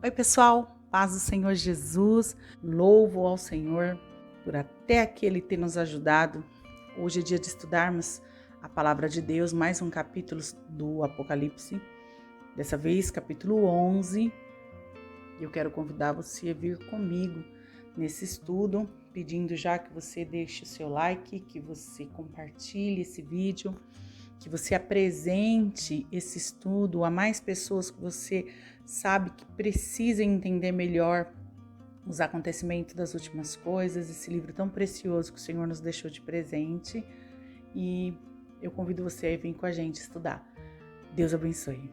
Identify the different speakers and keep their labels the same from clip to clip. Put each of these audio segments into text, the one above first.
Speaker 1: Oi pessoal, paz do Senhor Jesus, louvo ao Senhor por até aqui Ele ter nos ajudado. Hoje é dia de estudarmos a palavra de Deus, mais um capítulo do Apocalipse, dessa vez capítulo 11. Eu quero convidar você a vir comigo nesse estudo, pedindo já que você deixe o seu like, que você compartilhe esse vídeo, que você apresente esse estudo a mais pessoas que você sabe que precisam entender melhor os acontecimentos das últimas coisas, esse livro tão precioso que o Senhor nos deixou de presente. E eu convido você a vir com a gente estudar. Deus abençoe.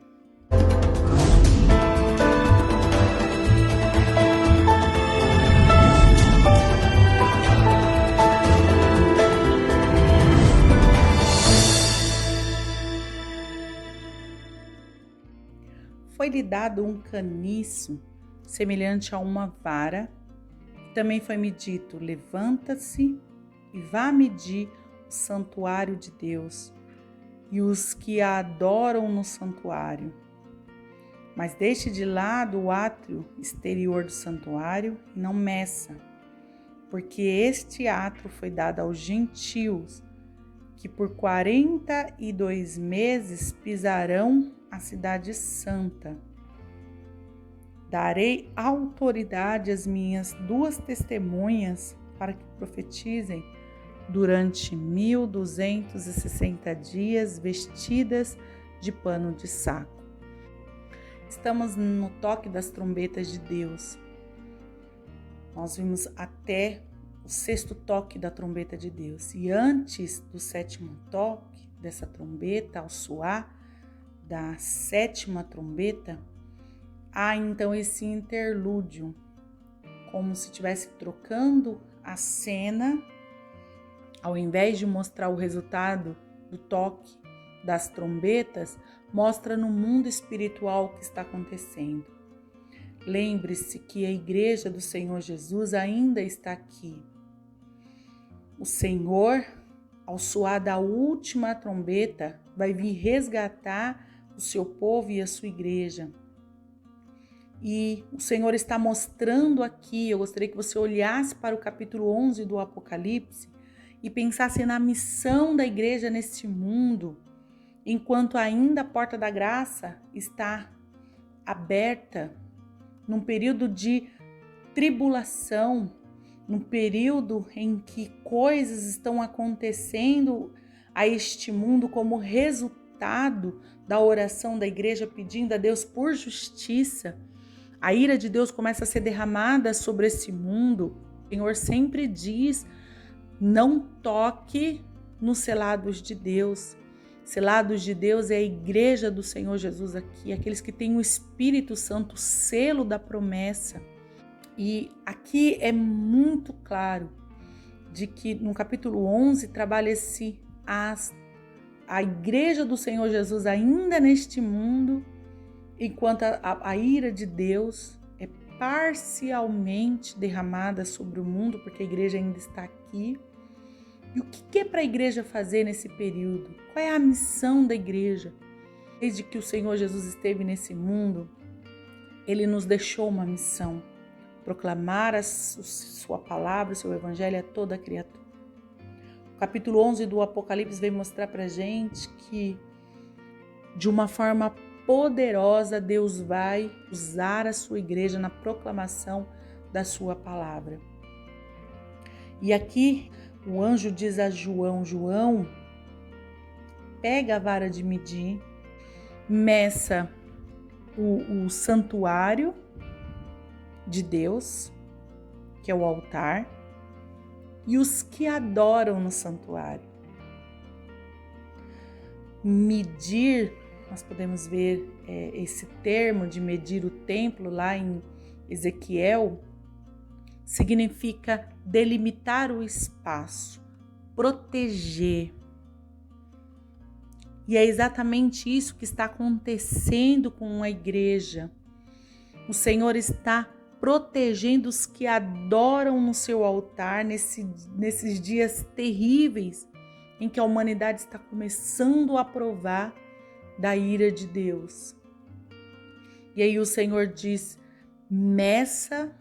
Speaker 1: Foi-lhe dado um caniço semelhante a uma vara, e também foi-me dito: levanta-se e vá medir o santuário de Deus e os que a adoram no santuário. Mas deixe de lado o átrio exterior do santuário e não meça, porque este átrio foi dado aos gentios, que por 42 meses pisarão a cidade santa. Darei autoridade às minhas 2 testemunhas para que profetizem durante 1260 dias, vestidas de pano de saco. Estamos no toque das trombetas de Deus. Nós vimos até o 6º toque da trombeta de Deus. E antes do 7º toque dessa trombeta, ao soar da 7ª trombeta, há então esse interlúdio, como se estivesse trocando a cena. Ao invés de mostrar o resultado do toque das trombetas, mostra no mundo espiritual o que está acontecendo. Lembre-se que a igreja do Senhor Jesus ainda está aqui. O Senhor, ao soar da última trombeta, vai vir resgatar o seu povo e a sua igreja. E o Senhor está mostrando aqui, eu gostaria que você olhasse para o capítulo 11 do Apocalipse e pensasse na missão da igreja neste mundo, enquanto ainda a porta da graça está aberta, num período de tribulação, num período em que coisas estão acontecendo a este mundo como resultado da oração da igreja pedindo a Deus por justiça. A ira de Deus começa a ser derramada sobre esse mundo. O Senhor sempre diz: não toque nos selados de Deus. Selados de Deus é a igreja do Senhor Jesus aqui, aqueles que têm o Espírito Santo, o selo da promessa. E aqui é muito claro de que no capítulo 11 trabalha-se a igreja do Senhor Jesus ainda neste mundo, enquanto a ira de Deus é parcialmente derramada sobre o mundo, porque a igreja ainda está aqui. E o que é para a igreja fazer nesse período? Qual é a missão da igreja? Desde que o Senhor Jesus esteve nesse mundo, Ele nos deixou uma missão: proclamar a sua palavra, o seu evangelho a toda a criatura. O capítulo 11 do Apocalipse vem mostrar para a gente que, de uma forma poderosa, Deus vai usar a sua igreja na proclamação da sua palavra. E aqui o anjo diz a João: João, pega a vara de medir, meça o santuário de Deus, que é o altar, e os que adoram no santuário. Medir, nós podemos ver esse termo de medir o templo lá em Ezequiel, significa delimitar o espaço, proteger. E é exatamente isso que está acontecendo com a igreja. O Senhor está protegendo os que adoram no seu altar nesses dias terríveis em que a humanidade está começando a provar da ira de Deus. E aí o Senhor diz: meça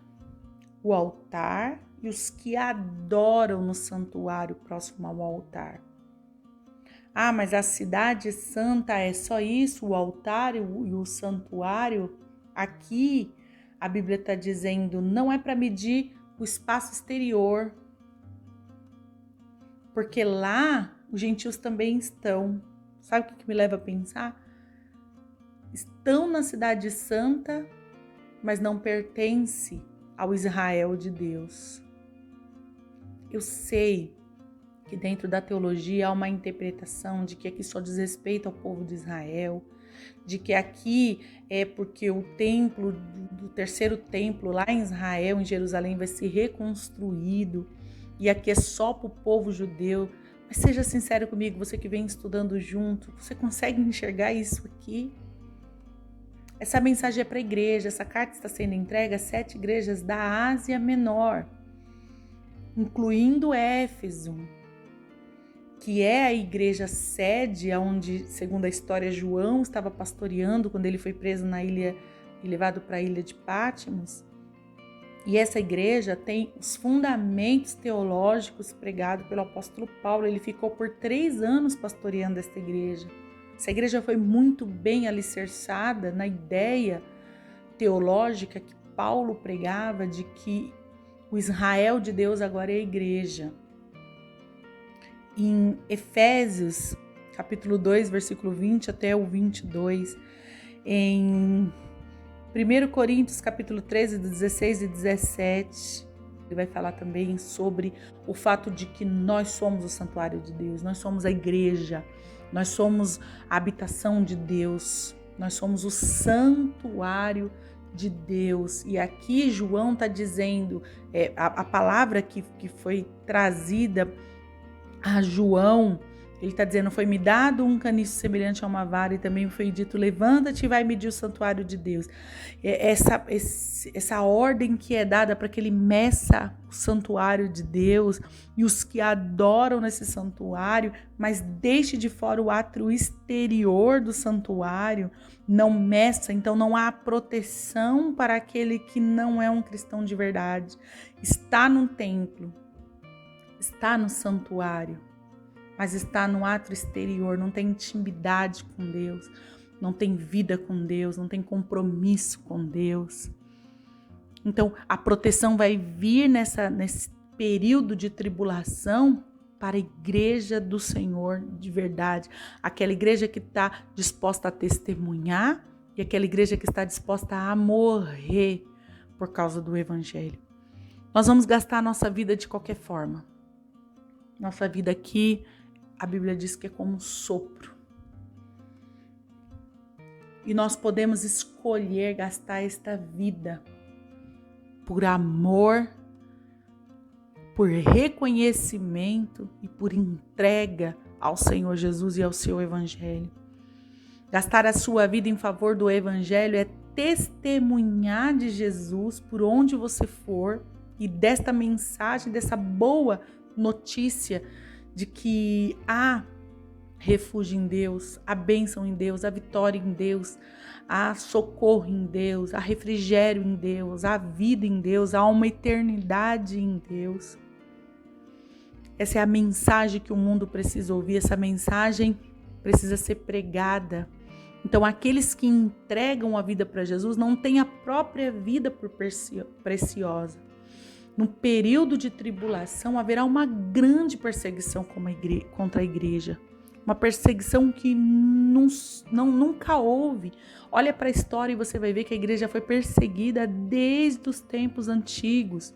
Speaker 1: o altar e os que adoram no santuário próximo ao altar. Ah, mas a cidade santa é só isso, o altar e o santuário? Aqui a Bíblia está dizendo, não é para medir o espaço exterior, porque lá os gentios também estão. Sabe o que me leva a pensar? Estão na cidade santa, mas não pertence ao Israel de Deus. Eu sei que dentro da teologia há uma interpretação de que aqui só diz respeito ao povo de Israel, de que aqui é porque o templo, do terceiro templo lá em Israel, em Jerusalém, vai ser reconstruído e aqui é só para o povo judeu. Mas seja sincero comigo, você que vem estudando junto, você consegue enxergar isso aqui? Essa mensagem é para a igreja, essa carta está sendo entregue a 7 igrejas da Ásia Menor, incluindo Éfeso, que é a igreja sede onde, segundo a história, João estava pastoreando quando ele foi preso na ilha e levado para a ilha de Patmos. E essa igreja tem os fundamentos teológicos pregados pelo apóstolo Paulo. Ele ficou por 3 anos pastoreando esta igreja. Essa igreja foi muito bem alicerçada na ideia teológica que Paulo pregava de que o Israel de Deus agora é a igreja. Em Efésios, capítulo 2, versículo 20 até o 22, em 1 Coríntios, capítulo 13, 16 e 17, ele vai falar também sobre o fato de que nós somos o santuário de Deus, nós somos a igreja, nós somos a habitação de Deus, nós somos o santuário de Deus. E aqui João está dizendo, a palavra que foi trazida a João, ele está dizendo, foi me dado um caniço semelhante a uma vara e também foi dito, levanta-te e vai medir o santuário de Deus. Essa ordem que é dada para que ele meça o santuário de Deus e os que adoram nesse santuário, mas deixe de fora o átrio exterior do santuário, não meça, então não há proteção para aquele que não é um cristão de verdade. Está no templo, está no santuário, mas está no átrio exterior, não tem intimidade com Deus, não tem vida com Deus, não tem compromisso com Deus. Então, a proteção vai vir nesse período de tribulação para a igreja do Senhor de verdade, aquela igreja que está disposta a testemunhar e aquela igreja que está disposta a morrer por causa do evangelho. Nós vamos gastar a nossa vida de qualquer forma. Nossa vida aqui, a Bíblia diz que é como um sopro. E nós podemos escolher gastar esta vida por amor, por reconhecimento e por entrega ao Senhor Jesus e ao seu Evangelho. Gastar a sua vida em favor do Evangelho é testemunhar de Jesus por onde você for e desta mensagem, dessa boa notícia de que há refúgio em Deus, há bênção em Deus, há vitória em Deus, há socorro em Deus, há refrigério em Deus, há vida em Deus, há uma eternidade em Deus. Essa é a mensagem que o mundo precisa ouvir, essa mensagem precisa ser pregada. Então, aqueles que entregam a vida para Jesus não têm a própria vida por preciosa. No período de tribulação, haverá uma grande perseguição contra a igreja. Uma perseguição que nunca houve. Olha para a história e você vai ver que a igreja foi perseguida desde os tempos antigos.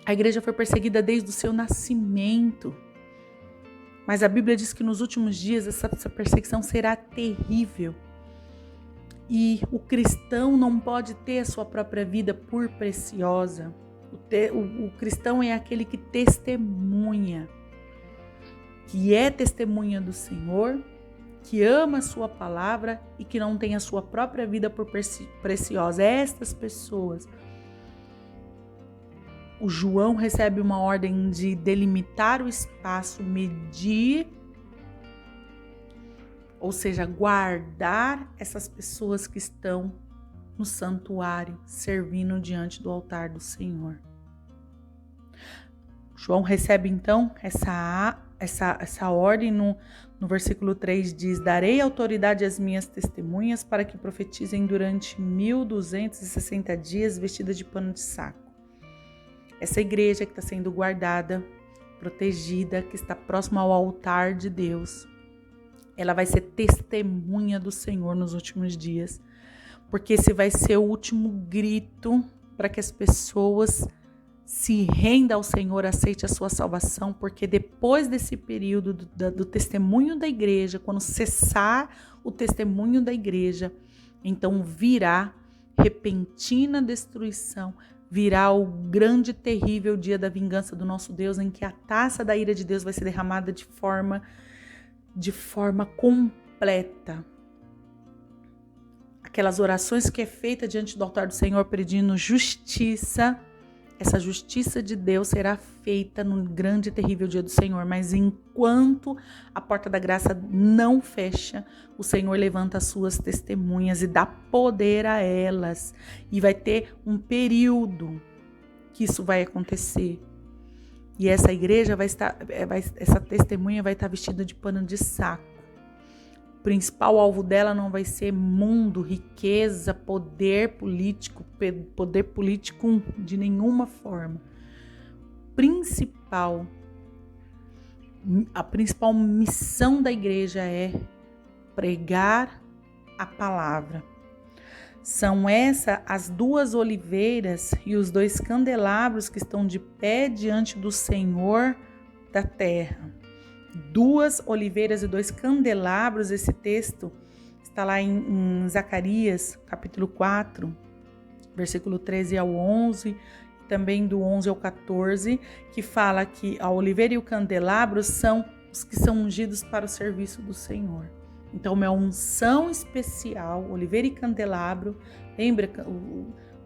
Speaker 1: A igreja foi perseguida desde o seu nascimento. Mas a Bíblia diz que nos últimos dias essa perseguição será terrível. E o cristão não pode ter a sua própria vida por preciosa. O cristão é aquele que testemunha, que é testemunha do Senhor, que ama a sua palavra e que não tem a sua própria vida por preciosa. Estas pessoas, o João recebe uma ordem de delimitar o espaço, medir, ou seja, guardar essas pessoas que estão no santuário, servindo diante do altar do Senhor. João recebe então essa ordem no versículo 3 diz: darei autoridade às minhas testemunhas para que profetizem durante 1260 dias vestidas de pano de saco. Essa igreja que está sendo guardada, protegida, que está próxima ao altar de Deus, ela vai ser testemunha do Senhor nos últimos dias, porque esse vai ser o último grito para que as pessoas se renda ao Senhor, aceite a sua salvação, porque depois desse período do testemunho da igreja, quando cessar o testemunho da igreja, então virá repentina destruição, virá o grande e terrível dia da vingança do nosso Deus, em que a taça da ira de Deus vai ser derramada de forma completa. Aquelas orações que é feita diante do altar do Senhor pedindo justiça, essa justiça de Deus será feita no grande e terrível dia do Senhor, mas enquanto a porta da graça não fecha, o Senhor levanta as suas testemunhas e dá poder a elas. E vai ter um período que isso vai acontecer. E essa igreja essa testemunha vai estar vestida de pano de saco. O principal alvo dela não vai ser mundo, riqueza, poder político de nenhuma forma. A principal missão da igreja é pregar a palavra. São essas as duas oliveiras e os dois candelabros que estão de pé diante do Senhor da terra. Duas oliveiras e dois candelabros, esse texto está lá em Zacarias, capítulo 4, versículo 13 ao 11, também do 11 ao 14, que fala que a oliveira e o candelabro são os que são ungidos para o serviço do Senhor. Então, uma unção especial, oliveira e candelabro. Lembra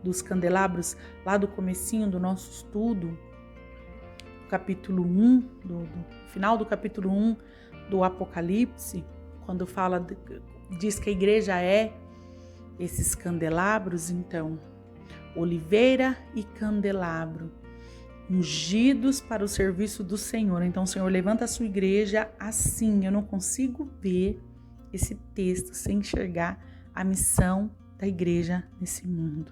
Speaker 1: dos candelabros lá do comecinho do nosso estudo? Capítulo 1, do final do capítulo 1 do Apocalipse, quando diz que a igreja é esses candelabros. Então, oliveira e candelabro, ungidos para o serviço do Senhor. Então, o Senhor levanta a sua igreja assim. Eu não consigo ver esse texto sem enxergar a missão da igreja nesse mundo.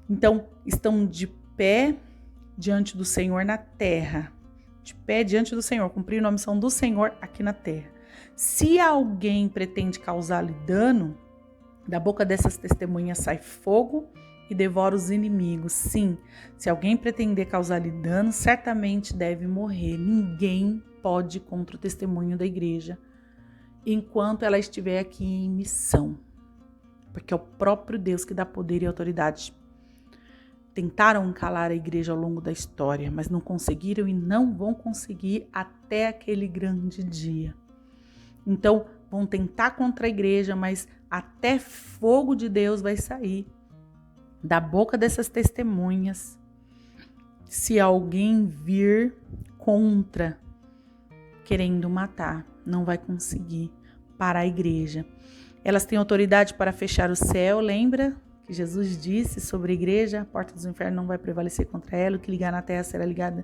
Speaker 1: Então, estão de pé diante do Senhor na terra, de pé diante do Senhor, cumprindo a missão do Senhor aqui na terra. Se alguém pretende causar-lhe dano, da boca dessas testemunhas sai fogo e devora os inimigos. Sim, se alguém pretender causar-lhe dano, certamente deve morrer. Ninguém pode ir contra o testemunho da igreja enquanto ela estiver aqui em missão, porque é o próprio Deus que dá poder e autoridade. Tentaram calar a igreja ao longo da história, mas não conseguiram e não vão conseguir até aquele grande dia. Então, vão tentar contra a igreja, mas até fogo de Deus vai sair da boca dessas testemunhas. Se alguém vir contra, querendo matar, não vai conseguir parar a igreja. Elas têm autoridade para fechar o céu, lembra? Que Jesus disse sobre a igreja: a porta dos infernos não vai prevalecer contra ela, o que ligar na terra será ligado,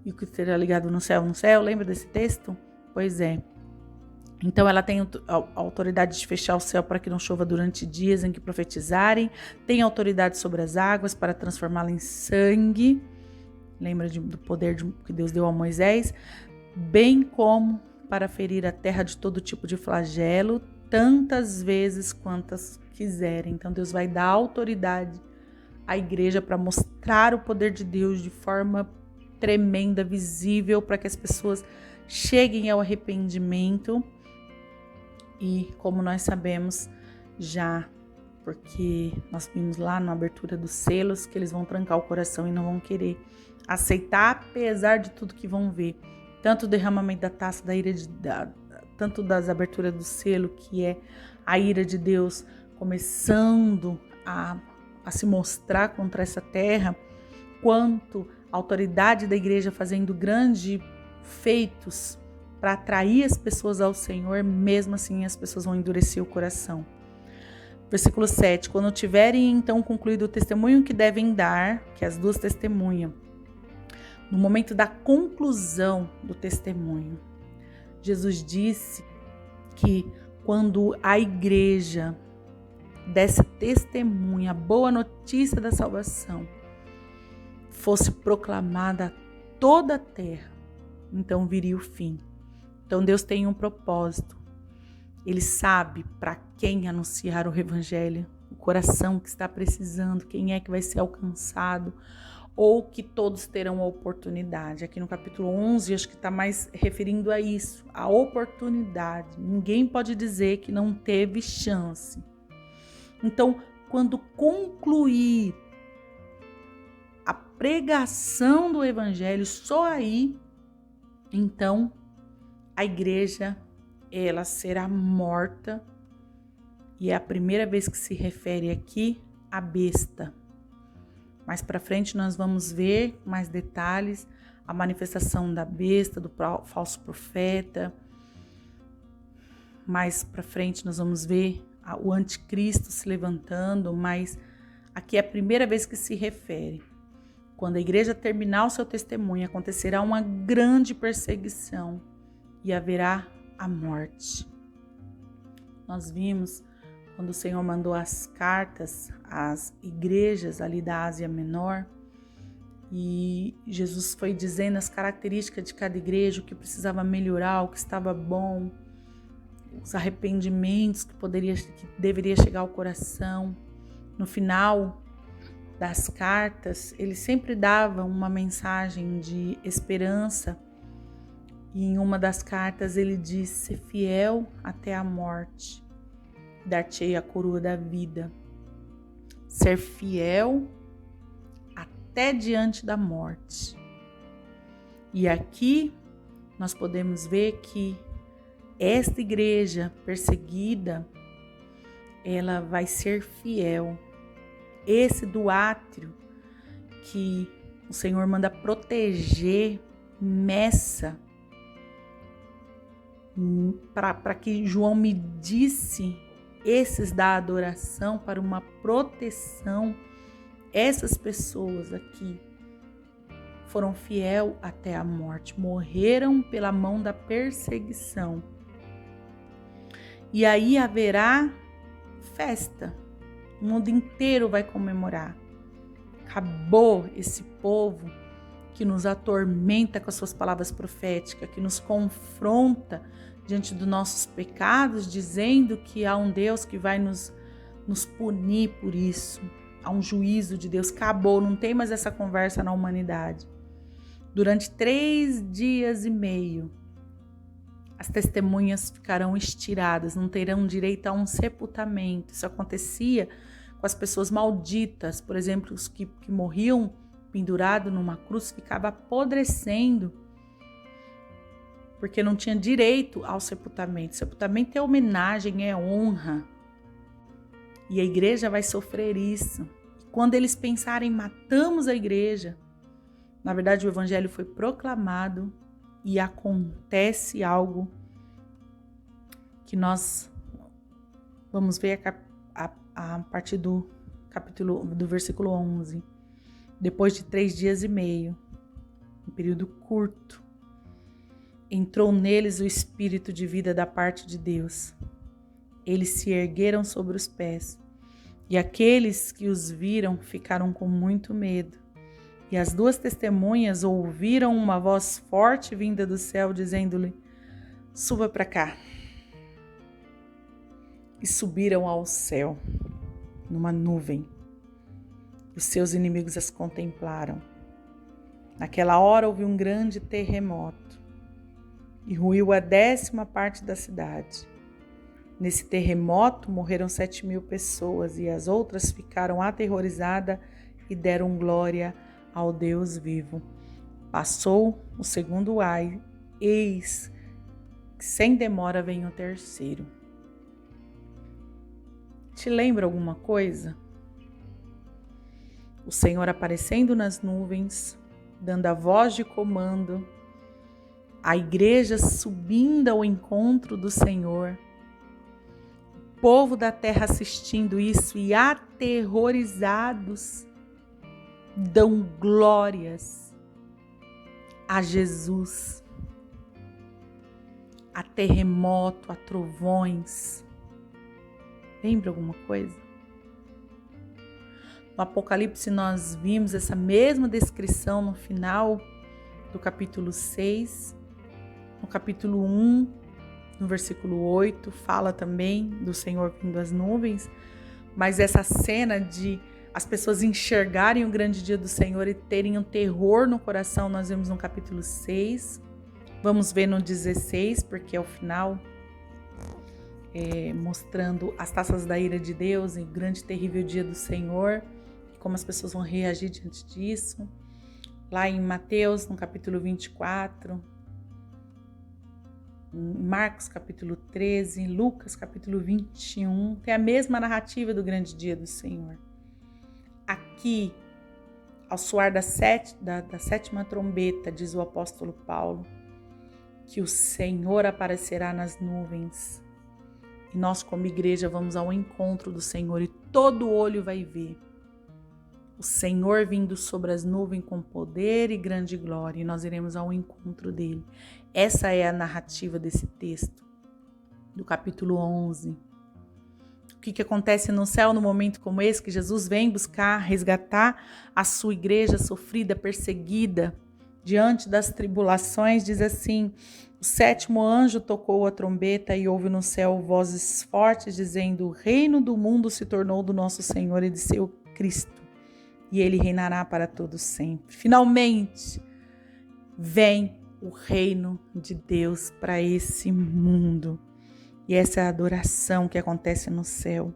Speaker 1: e o que será ligado no céu. Lembra desse texto? Pois é. Então ela tem a autoridade de fechar o céu para que não chova durante dias em que profetizarem, tem autoridade sobre as águas para transformá-la em sangue, lembra do poder que Deus deu a Moisés, bem como para ferir a terra de todo tipo de flagelo, tantas vezes quantas quiserem. Então Deus vai dar autoridade à igreja para mostrar o poder de Deus de forma tremenda, visível, para que as pessoas cheguem ao arrependimento. E como nós sabemos já, porque nós vimos lá na abertura dos selos, que eles vão trancar o coração e não vão querer aceitar, apesar de tudo que vão ver. Tanto o derramamento da taça da ira tanto das aberturas do selo, que é a ira de Deus começando a se mostrar contra essa terra, quanto a autoridade da igreja fazendo grandes feitos para atrair as pessoas ao Senhor, mesmo assim as pessoas vão endurecer o coração. Versículo 7. Quando tiverem então concluído o testemunho que devem dar, que as duas testemunham, no momento da conclusão do testemunho, Jesus disse que quando a igreja desse testemunho, a boa notícia da salvação, fosse proclamada a toda a terra, então viria o fim. Então Deus tem um propósito. Ele sabe para quem anunciar o evangelho, o coração que está precisando, quem é que vai ser alcançado, ou que todos terão a oportunidade. Aqui no capítulo 11, acho que está mais referindo a isso, a oportunidade. Ninguém pode dizer que não teve chance. Então, quando concluir a pregação do evangelho, só aí, então, a igreja, ela será morta. E é a primeira vez que se refere aqui à besta. Mais para frente nós vamos ver mais detalhes, a manifestação da besta, do falso profeta. Mais para frente nós vamos ver o anticristo se levantando, mas aqui é a primeira vez que se refere. Quando a igreja terminar o seu testemunho, acontecerá uma grande perseguição e haverá a morte. Nós vimos quando o Senhor mandou as cartas às igrejas ali da Ásia Menor, e Jesus foi dizendo as características de cada igreja, o que precisava melhorar, o que estava bom, os arrependimentos que deveria chegar ao coração. No final das cartas, ele sempre dava uma mensagem de esperança, e em uma das cartas ele disse: "Ser fiel até a morte, dar-te-ei a coroa da vida." Ser fiel até diante da morte. E aqui nós podemos ver que esta igreja perseguida, ela vai ser fiel. Esse do átrio que o Senhor manda proteger, meça, para que João medisse esses da adoração para uma proteção. Essas pessoas aqui foram fiéis até a morte, morreram pela mão da perseguição. E aí haverá festa, o mundo inteiro vai comemorar. Acabou esse povo que nos atormenta com as suas palavras proféticas, que nos confronta diante dos nossos pecados, dizendo que há um Deus que vai nos punir por isso. Há um juízo de Deus. Acabou, não tem mais essa conversa na humanidade. Durante 3 dias e meio, as testemunhas ficarão estiradas, não terão direito a um sepultamento. Isso acontecia com as pessoas malditas, por exemplo, os que morriam pendurado numa cruz, ficava apodrecendo, porque não tinha direito ao sepultamento. Sepultamento é homenagem, é honra. E a igreja vai sofrer isso. Quando eles pensarem, matamos a igreja, na verdade o evangelho foi proclamado e acontece algo que nós vamos ver a partir do versículo 11. Depois de 3 dias e meio, um período curto, entrou neles o espírito de vida da parte de Deus. Eles se ergueram sobre os pés, e aqueles que os viram ficaram com muito medo. E as 2 testemunhas ouviram uma voz forte vinda do céu, dizendo-lhe: "Suba para cá." E subiram ao céu, numa nuvem. Os seus inimigos as contemplaram. Naquela hora houve um grande terremoto, e ruiu a 10ª parte da cidade. Nesse terremoto morreram 7.000 pessoas, e as outras ficaram aterrorizadas e deram glória ao Deus vivo. Passou o 2º ai, eis que sem demora vem o 3º. Te lembra alguma coisa? O Senhor aparecendo nas nuvens, dando a voz de comando, a igreja subindo ao encontro do Senhor, o povo da terra assistindo isso e aterrorizados dão glórias a Jesus, a terremoto, a trovões. Lembra alguma coisa? No Apocalipse nós vimos essa mesma descrição no final do capítulo 6, no capítulo 1, no versículo 8, fala também do Senhor vindo às nuvens, mas essa cena de as pessoas enxergarem o grande dia do Senhor e terem um terror no coração, nós vemos no capítulo 6, vamos ver no 16, porque é o final, mostrando as taças da ira de Deus e o grande e terrível dia do Senhor, como as pessoas vão reagir diante disso. Lá em Mateus, no capítulo 24, Marcos, capítulo 13, Lucas, capítulo 21, tem a mesma narrativa do grande dia do Senhor. Aqui, ao soar da sétima trombeta, diz o apóstolo Paulo, que o Senhor aparecerá nas nuvens. E nós, como igreja, vamos ao encontro do Senhor e todo olho vai ver o Senhor vindo sobre as nuvens com poder e grande glória, e nós iremos ao encontro dele. Essa é a narrativa desse texto, do capítulo 11. O que acontece no céu no momento como esse, que Jesus vem buscar, resgatar a sua igreja sofrida, perseguida, diante das tribulações, diz assim: o sétimo anjo tocou a trombeta e houve no céu vozes fortes dizendo: o reino do mundo se tornou do nosso Senhor e de seu Cristo, e ele reinará para todos sempre. Finalmente, vem o reino de Deus para esse mundo. E essa é a adoração que acontece no céu.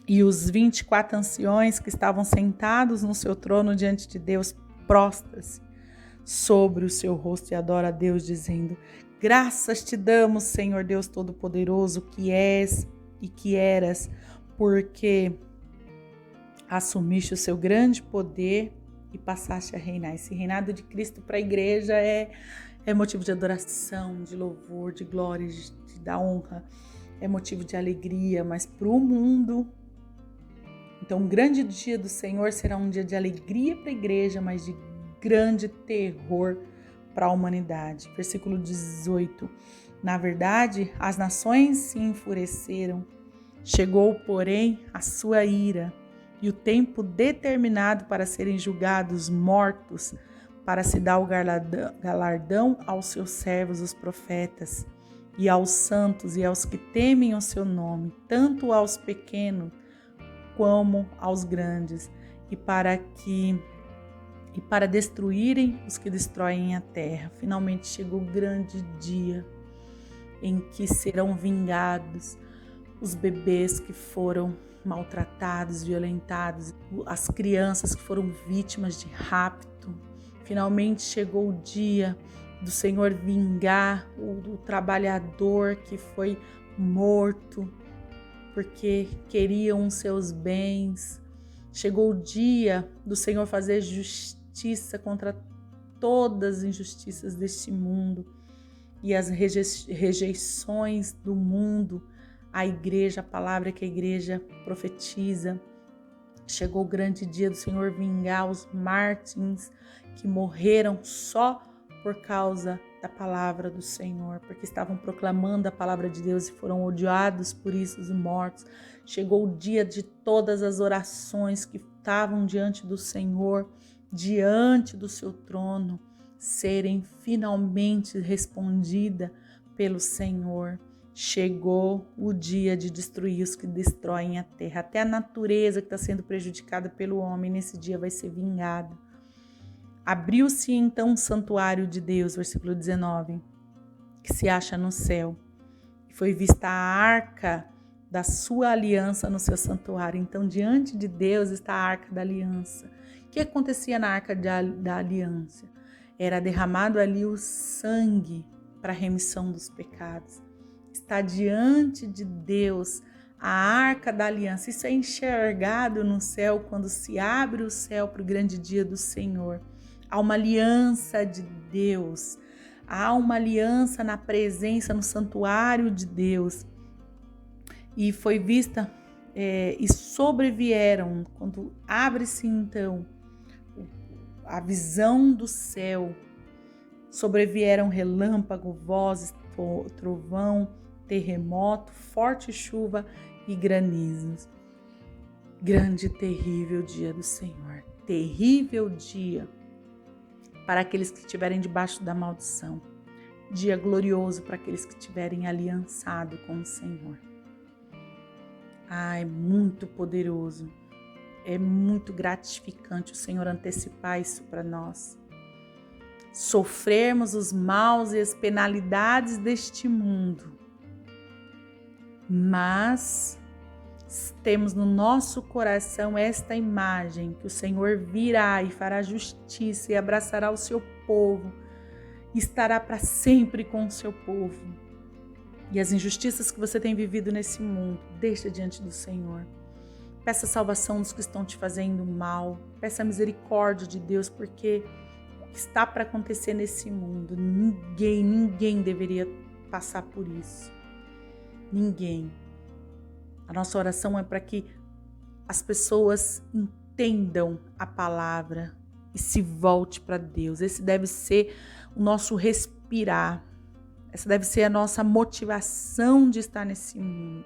Speaker 1: E os 24 anciões que estavam sentados no seu trono diante de Deus, prostra-se sobre o seu rosto e adora a Deus, dizendo: graças te damos, Senhor Deus Todo-Poderoso, que és e que eras, porque assumiste o seu grande poder e passaste a reinar. Esse reinado de Cristo para a igreja é motivo de adoração, de louvor, de glória, de honra, é motivo de alegria, mas para o mundo, então o grande dia do Senhor será um dia de alegria para a igreja, mas de grande terror para a humanidade. Versículo 18: na verdade, as nações se enfureceram, chegou, porém, a sua ira, e o tempo determinado para serem julgados mortos, para se dar o galardão aos seus servos, os profetas, e aos santos e aos que temem o seu nome, tanto aos pequenos como aos grandes, e para destruírem os que destroem a terra. Finalmente chegou o grande dia em que serão vingados os bebês que foram maltratados, violentados, as crianças que foram vítimas de rapto. Finalmente chegou o dia do Senhor vingar o trabalhador que foi morto porque queriam os seus bens. Chegou o dia do Senhor fazer justiça contra todas as injustiças deste mundo e as rejeições do mundo. A igreja, a palavra que a igreja profetiza. Chegou o grande dia do Senhor vingar os mártires que morreram só por causa da palavra do Senhor, porque estavam proclamando a palavra de Deus e foram odiados por isso, os mortos. Chegou o dia de todas as orações que estavam diante do Senhor, diante do seu trono, serem finalmente respondidas pelo Senhor. Chegou o dia de destruir os que destroem a terra. Até a natureza que está sendo prejudicada pelo homem, nesse dia vai ser vingada. Abriu-se então o santuário de Deus, versículo 19, que se acha no céu. E foi vista a arca da sua aliança no seu santuário. Então, diante de Deus está a arca da aliança. O que acontecia na arca da aliança? Era derramado ali o sangue para a remissão dos pecados. Está diante de Deus a arca da aliança. Isso é enxergado no céu quando se abre o céu para o grande dia do Senhor. Há uma aliança de Deus. Há uma aliança na presença, no santuário de Deus. e foi vista e sobrevieram, quando abre-se então a visão do céu, sobrevieram relâmpago, vozes, trovão, terremoto, forte chuva e granizos. Grande e terrível dia do Senhor, terrível dia para aqueles que estiverem debaixo da maldição, dia glorioso para aqueles que estiverem aliançado com o Senhor. É muito poderoso, é muito gratificante o Senhor antecipar isso para nós. Sofrermos os maus e as penalidades deste mundo, mas temos no nosso coração esta imagem que o Senhor virá e fará justiça e abraçará o seu povo, estará para sempre com o seu povo. E as injustiças que você tem vivido nesse mundo, deixa diante do Senhor. Peça a salvação dos que estão te fazendo mal, peça a misericórdia de Deus, porque o que está para acontecer nesse mundo, ninguém deveria passar por isso. Ninguém. A nossa oração é para que as pessoas entendam a palavra e se volte para Deus. Esse deve ser o nosso respirar. Essa deve ser a nossa motivação de estar nesse mundo.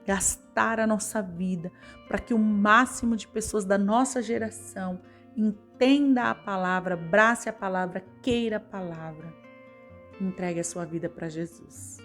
Speaker 1: Gastar a nossa vida para que o máximo de pessoas da nossa geração entenda a palavra, abrace a palavra, queira a palavra. Entregue a sua vida para Jesus.